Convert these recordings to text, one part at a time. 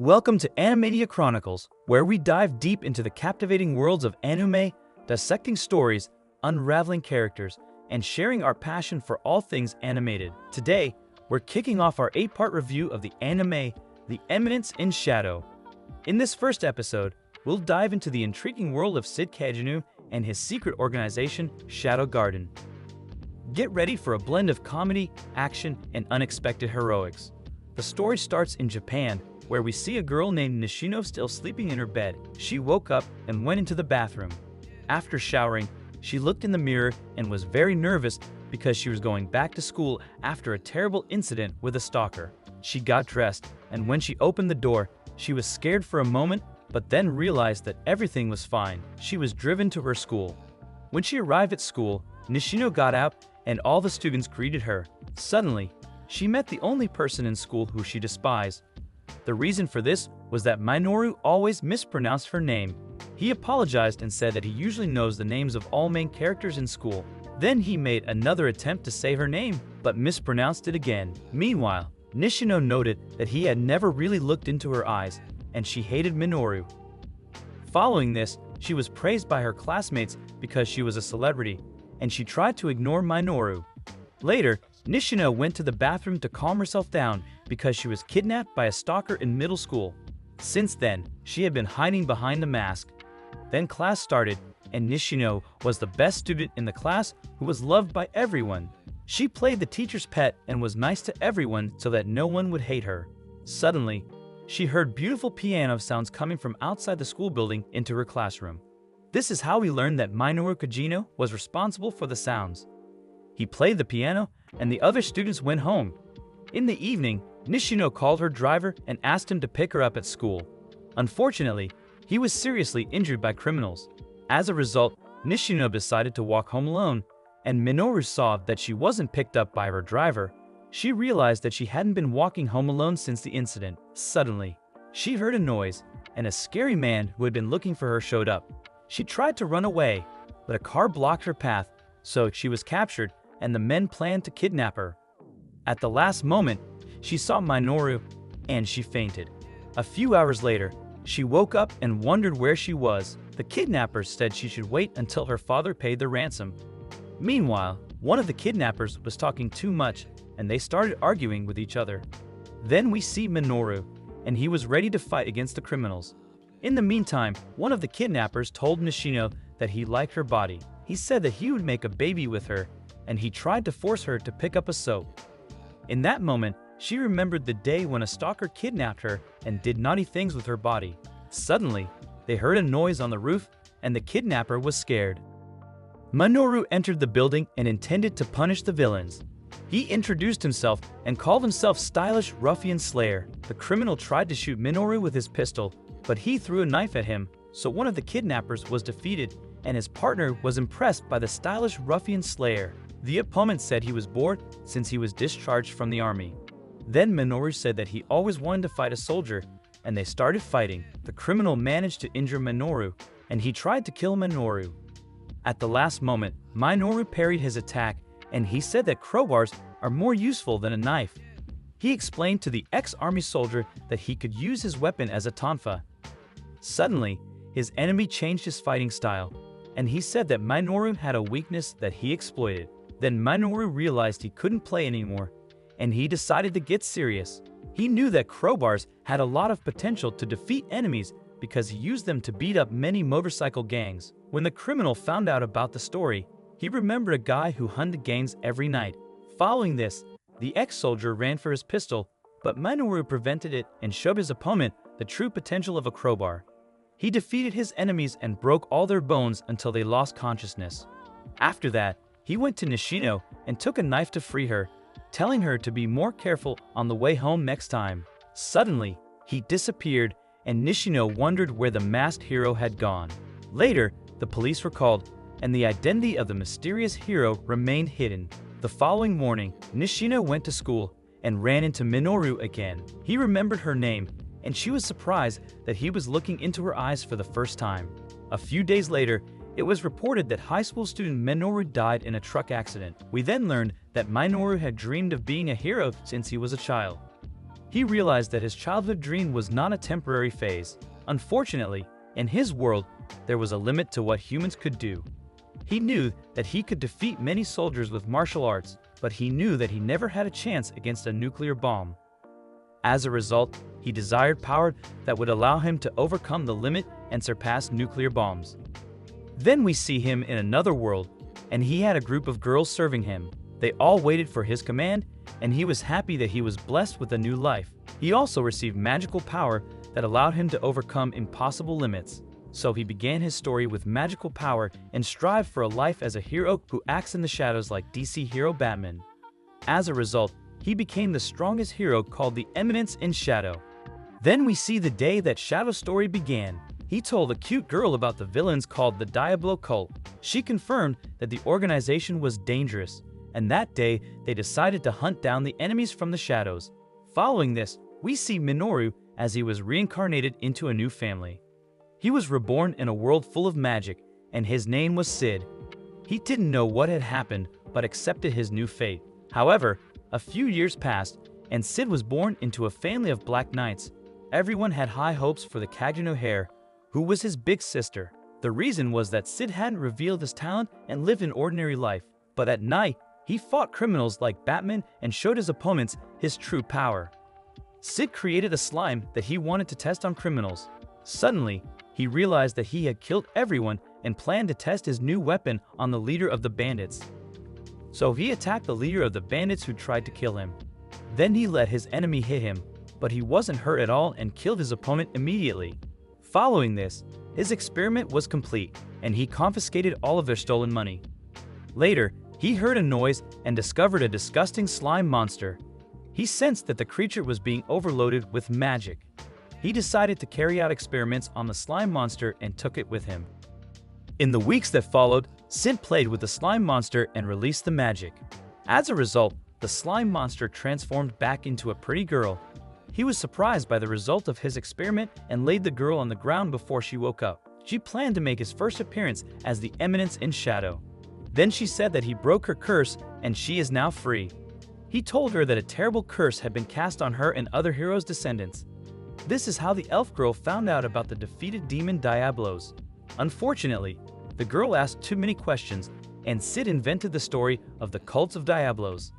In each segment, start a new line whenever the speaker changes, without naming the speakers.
Welcome to Animania Chronicles, where we dive deep into the captivating worlds of anime, dissecting stories, unraveling characters, and sharing our passion for all things animated. Today, we're kicking off our 8-part review of the anime, The Eminence in Shadow. In this first episode, we'll dive into the intriguing world of Sid Kajinu and his secret organization, Shadow Garden. Get ready for a blend of comedy, action, and unexpected heroics. The story starts in Japan, where we see a girl named Nishino still sleeping in her bed. She woke up and went into the bathroom. After showering, she looked in the mirror and was very nervous because she was going back to school after a terrible incident with a stalker. She got dressed, and when she opened the door, she was scared for a moment, but then realized that everything was fine. She was driven to her school. When she arrived at school, Nishino got out and all the students greeted her. Suddenly, she met the only person in school who she despised. The reason for this was that Minoru always mispronounced her name. He apologized and said that he usually knows the names of all main characters in school. Then he made another attempt to say her name, but mispronounced it again. Meanwhile, Nishino noted that he had never really looked into her eyes, and she hated Minoru. Following this, she was praised by her classmates because she was a celebrity, and she tried to ignore Minoru. Later, Nishino went to the bathroom to calm herself down because she was kidnapped by a stalker in middle school. Since then, she had been hiding behind a mask. Then class started, and Nishino was the best student in the class who was loved by everyone. She played the teacher's pet and was nice to everyone so that no one would hate her. Suddenly, she heard beautiful piano sounds coming from outside the school building into her classroom. This is how we learned that Minoru Kajino was responsible for the sounds. He played the piano, and the other students went home. In the evening, Nishino called her driver and asked him to pick her up at school. Unfortunately, he was seriously injured by criminals. As a result, Nishino decided to walk home alone, and Minoru saw that she wasn't picked up by her driver. She realized that she hadn't been walking home alone since the incident. Suddenly, she heard a noise, and a scary man who had been looking for her showed up. She tried to run away, but a car blocked her path, so she was captured, and the men planned to kidnap her. At the last moment, she saw Minoru, and she fainted. A few hours later, she woke up and wondered where she was. The kidnappers said she should wait until her father paid the ransom. Meanwhile, one of the kidnappers was talking too much, and they started arguing with each other. Then we see Minoru, and he was ready to fight against the criminals. In the meantime, one of the kidnappers told Nishino that he liked her body. He said that he would make a baby with her, and he tried to force her to pick up a soap. In that moment, she remembered the day when a stalker kidnapped her and did naughty things with her body. Suddenly, they heard a noise on the roof, and the kidnapper was scared. Minoru entered the building and intended to punish the villains. He introduced himself and called himself Stylish Ruffian Slayer. The criminal tried to shoot Minoru with his pistol, but he threw a knife at him, so one of the kidnappers was defeated, and his partner was impressed by the Stylish Ruffian Slayer. The opponent said he was bored since he was discharged from the army. Then Minoru said that he always wanted to fight a soldier, and they started fighting. The criminal managed to injure Minoru, and he tried to kill Minoru. At the last moment, Minoru parried his attack, and he said that crowbars are more useful than a knife. He explained to the ex-army soldier that he could use his weapon as a tonfa. Suddenly, his enemy changed his fighting style, and he said that Minoru had a weakness that he exploited. Then Minoru realized he couldn't play anymore, and he decided to get serious. He knew that crowbars had a lot of potential to defeat enemies because he used them to beat up many motorcycle gangs. When the criminal found out about the story, he remembered a guy who hunted gangs every night. Following this, the ex-soldier ran for his pistol, but Minoru prevented it and showed his opponent the true potential of a crowbar. He defeated his enemies and broke all their bones until they lost consciousness. After that, he went to Nishino and took a knife to free her, telling her to be more careful on the way home next time. Suddenly, he disappeared, and Nishino wondered where the masked hero had gone. Later, the police were called, and the identity of the mysterious hero remained hidden. The following morning, Nishino went to school and ran into Minoru again. He remembered her name, and she was surprised that he was looking into her eyes for the first time. A few days later, it was reported that high school student Minoru died in a truck accident. We then learned that Minoru had dreamed of being a hero since he was a child. he realized that his childhood dream was not a temporary phase. Unfortunately, in his world, there was a limit to what humans could do. He knew that he could defeat many soldiers with martial arts, but he knew that he never had a chance against a nuclear bomb. As a result, he desired power that would allow him to overcome the limit and surpass nuclear bombs. Then we see him in another world, and he had a group of girls serving him. They all waited for his command, and he was happy that he was blessed with a new life. He also received magical power that allowed him to overcome impossible limits. So he began his story with magical power and strived for a life as a hero who acts in the shadows like DC hero Batman. As a result, he became the strongest hero called the Eminence in Shadow. Then we see the day that Shadow's story began. He told a cute girl about the villains called the Diablo cult. She confirmed that the organization was dangerous, and that day they decided to hunt down the enemies from the shadows. Following this, we see Minoru as he was reincarnated into a new family. He was reborn in a world full of magic, and his name was Sid. He didn't know what had happened, but accepted his new fate. However, a few years passed, and Sid was born into a family of Black Knights. Everyone had high hopes for the Kageno Hare, who was his big sister. The reason was that Sid hadn't revealed his talent and lived an ordinary life. But at night, he fought criminals like Batman and showed his opponents his true power. Sid created a slime that he wanted to test on criminals. Suddenly, he realized that he had killed everyone and planned to test his new weapon on the leader of the bandits. So he attacked the leader of the bandits who tried to kill him. Then he let his enemy hit him, but he wasn't hurt at all and killed his opponent immediately. Following this, his experiment was complete, and he confiscated all of their stolen money. Later, he heard a noise and discovered a disgusting slime monster. He sensed that the creature was being overloaded with magic. He decided to carry out experiments on the slime monster and took it with him. In the weeks that followed, Sid played with the slime monster and released the magic. As a result, the slime monster transformed back into a pretty girl. He was surprised by the result of his experiment and laid the girl on the ground before she woke up. She planned to make his first appearance as the Eminence in Shadow. Then she said that he broke her curse and she is now free. He told her that a terrible curse had been cast on her and other heroes' descendants. This is how the elf girl found out about the defeated demon Diablos. Unfortunately, the girl asked too many questions, and Sid invented the story of the cults of Diablos.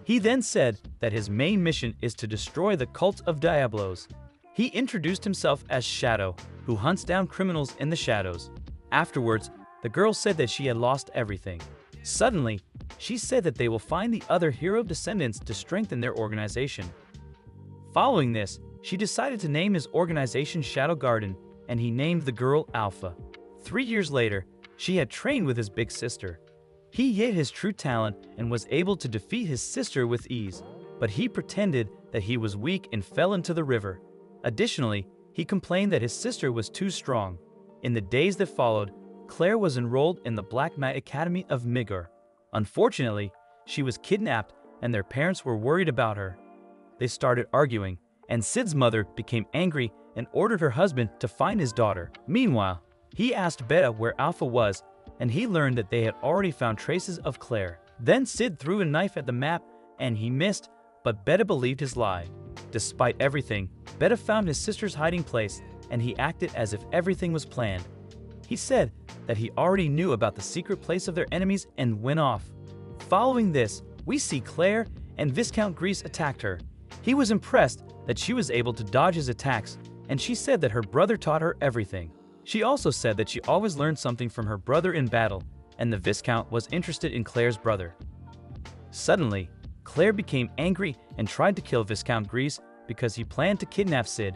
He then said that his main mission is to destroy the cult of Diablos. He introduced himself as Shadow, who hunts down criminals in the shadows. Afterwards, the girl said that she had lost everything. Suddenly, she said that they will find the other hero descendants to strengthen their organization. Following this, she decided to name his organization Shadow Garden, and he named the girl Alpha. 3 years later, she had trained with his big sister. He hid his true talent and was able to defeat his sister with ease, but he pretended that he was weak and fell into the river. Additionally, he complained that his sister was too strong. In the days that followed, Claire was enrolled in the Black Knight Academy of Migor. Unfortunately, she was kidnapped and their parents were worried about her. They started arguing, and Sid's mother became angry and ordered her husband to find his daughter. Meanwhile, he asked Beta where Alpha was, and he learned that they had already found traces of Claire. Then Sid threw a knife at the map, and he missed, but Beta believed his lie. Despite everything, Beta found his sister's hiding place, and he acted as if everything was planned. He said that he already knew about the secret place of their enemies and went off. Following this, we see Claire and Viscount Grease attacked her. He was impressed that she was able to dodge his attacks, and she said that her brother taught her everything. She also said that she always learned something from her brother in battle, and the Viscount was interested in Claire's brother. Suddenly, Claire became angry and tried to kill Viscount Grease because he planned to kidnap Sid.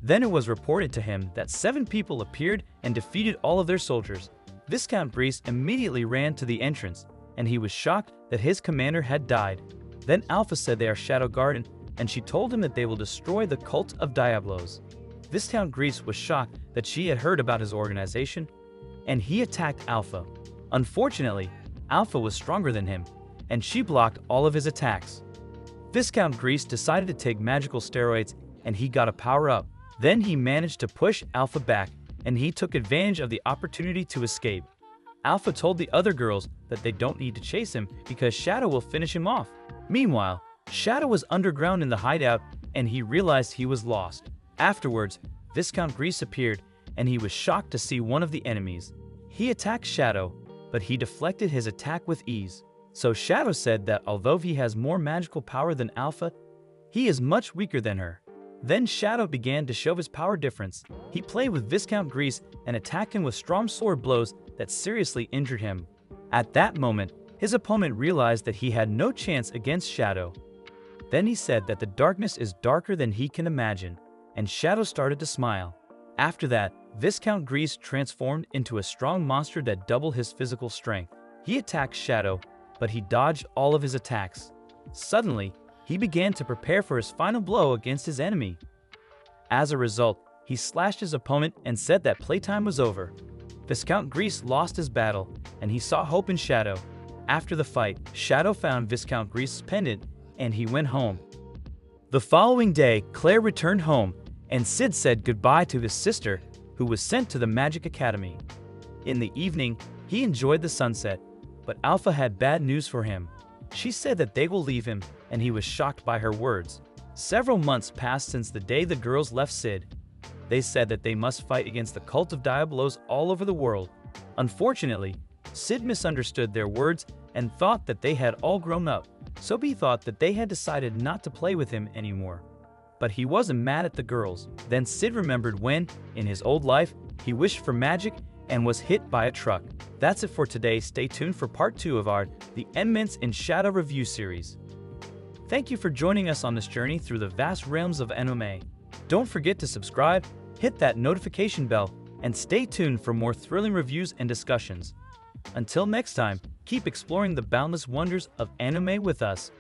Then it was reported to him that 7 people appeared and defeated all of their soldiers. Viscount Grease immediately ran to the entrance, and he was shocked that his commander had died. Then Alpha said they are Shadow Garden, and she told him that they will destroy the cult of Diablos. Viscount Grease was shocked that she had heard about his organization, and he attacked Alpha. Unfortunately, Alpha was stronger than him, and she blocked all of his attacks. Viscount Grease decided to take magical steroids, and he got a power-up. Then he managed to push Alpha back, and he took advantage of the opportunity to escape. Alpha told the other girls that they don't need to chase him because Shadow will finish him off. Meanwhile, Shadow was underground in the hideout, and he realized he was lost. Afterwards, Viscount Grease appeared, and he was shocked to see one of the enemies. He attacked Shadow, but he deflected his attack with ease. So Shadow said that although he has more magical power than Alpha, he is much weaker than her. Then Shadow began to show his power difference. He played with Viscount Grease and attacked him with strong sword blows that seriously injured him. At that moment, his opponent realized that he had no chance against Shadow. Then he said that the darkness is darker than he can imagine, and Shadow started to smile. After that, Viscount Grease transformed into a strong monster that doubled his physical strength. He attacked Shadow, but he dodged all of his attacks. Suddenly, he began to prepare for his final blow against his enemy. As a result, he slashed his opponent and said that playtime was over. Viscount Grease lost his battle, and he saw hope in Shadow. After the fight, Shadow found Viscount Grease's pendant, and he went home. The following day, Claire returned home, and Sid said goodbye to his sister, who was sent to the Magic Academy. In the evening, he enjoyed the sunset, but Alpha had bad news for him. She said that they will leave him, and he was shocked by her words. Several months passed since the day the girls left Sid. They said that they must fight against the cult of Diabolos all over the world. Unfortunately, Sid misunderstood their words and thought that they had all grown up, so he thought that they had decided not to play with him anymore. But he wasn't mad at the girls. Then Sid remembered when, in his old life, he wished for magic and was hit by a truck. That's it for today. Stay tuned for part 2 of our The Eminence in Shadow review series. Thank you for joining us on this journey through the vast realms of anime. Don't forget to subscribe, hit that notification bell, and stay tuned for more thrilling reviews and discussions. Until next time, keep exploring the boundless wonders of anime with us.